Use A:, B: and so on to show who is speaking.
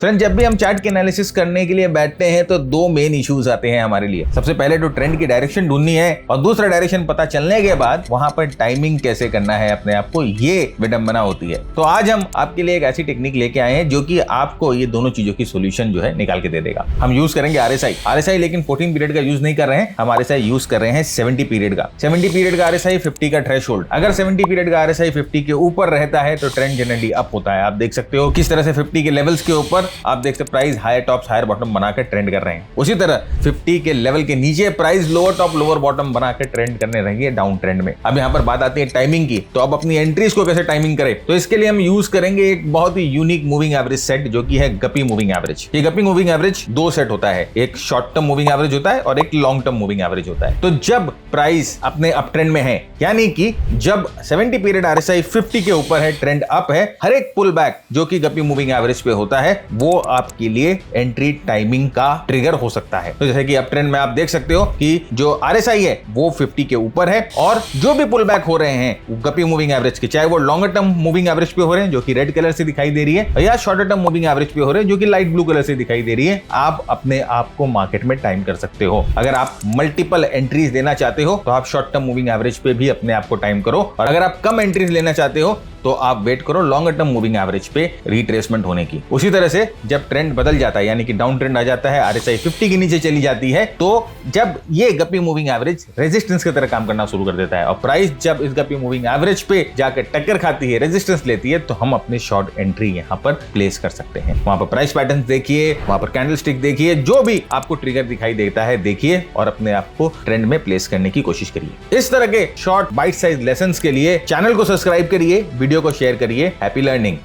A: Friend, जब भी हम चार्ट के एनालिसिस करने के लिए बैठते हैं तो दो मेन इश्यूज आते हैं हमारे लिए। सबसे पहले तो ट्रेंड की डायरेक्शन ढूंढनी है और दूसरा डायरेक्शन पता चलने के बाद वहां पर टाइमिंग कैसे करना है अपने आप को, ये विडंबना होती है। तो आज हम आपके लिए एक ऐसी टेक्निक लेके आए हैं जो कि आपको ये दोनों चीजों की सोल्यूशन जो है निकाल के दे देगा। हम यूज करेंगे आरएसआई, लेकिन 14 पीरियड का यूज नहीं कर रहे हैं, हम आरएसआई यूज कर रहे हैं 70 पीरियड का। 70 पीरियड का आरएसआई 50 का थ्रेशोल्ड। अगर 70 पीरियड का आरएसआई 50 के ऊपर रहता है तो ट्रेंड जनरली अप होता है। आप देख सकते हो किस तरह से 50 के लेवल्स के ऊपर आप देख सकते price higher tops higher bottom बनाकर ट्रेंड कर रहे हैं। उसी तरह 50 के लेवल के नीचे price lower top lower bottom बनाकर ट्रेंड करने रहेंगे डाउन ट्रेंड में। अब यहां पर बात आती है टाइमिंग की, तो अब अपनी एंट्रीज को कैसे टाइमिंग करें, तो इसके लिए हम यूज करेंगे एक बहुत ही यूनिक मूविंग एवरेज सेट जो कि है गप्पी मूविंग एवरेज। ये गप्पी मूविंग एवरेज दो सेट होता है, एक शॉर्ट टर्म मूविंग एवरेज होता है और एक लॉन्ग टर्म मूविंग एवरेज होता है। तो जब प्राइस अपने अप ट्रेंड में है, यानी कि जब 70 पीरियड आरएसआई 50 के ऊपर है, ट्रेंड अप है, हर एक पुल बैक जो कि गप्पी मूविंग एवरेज पे होता है वो आपके लिए एंट्री टाइमिंग का ट्रिगर हो सकता है। तो जैसे कि अप ट्रेंड में आप देख सकते हो कि जो आरएसआई है वो 50 के ऊपर है और जो भी पुल बैक हो रहे हैं गप्पी मूविंग एवरेज के, चाहे वो लॉन्गर टर्म मूविंग एवरेज पे हो रहे हैं जो कि रेड कलर से दिखाई दे रही है, या शॉर्टर टर्म मूविंग एवरेज पे हो रहे हैं जो कि लाइट ब्लू कलर से दिखाई दे रही है, आप अपने आप को मार्केट में टाइम कर सकते हो। अगर आप मल्टीपल एंट्रीज देना चाहते हो तो आप शॉर्ट टर्म मूविंग एवरेज पे भी अपने आप को टाइम करो, और अगर आप कम एंट्रीज लेना चाहते हो तो आप वेट करो लॉन्गर टर्म मूविंग एवरेज पे रिट्रेसमेंट होने की। उसी तरह से जब ट्रेंड बदल जाता है, यानी कि डाउन ट्रेंड आ जाता है, आरएसआई 50 के नीचे चली जाती है, तो जब ये गप्पी मूविंग एवरेज रेजिस्टेंस की तरह काम करना शुरू कर देता है और प्राइस जब इस गप्पी मूविंग एवरेज पे जाकर टक्कर खाती है, रेजिस्टेंस लेती है, तो हम अपने शॉर्ट एंट्री यहां पर प्लेस कर सकते हैं। वहां पर प्राइस पैटर्न देखिए, वहां पर कैंडलस्टिक देखिए, जो भी आपको ट्रिगर दिखाई देता है देखिए और अपने आप को ट्रेंड में प्लेस करने की कोशिश करिए। इस तरह के शॉर्ट बाइट साइज लेसंस के लिए चैनल को सब्सक्राइब करिए, वीडियो को शेयर करिए। Happy learning.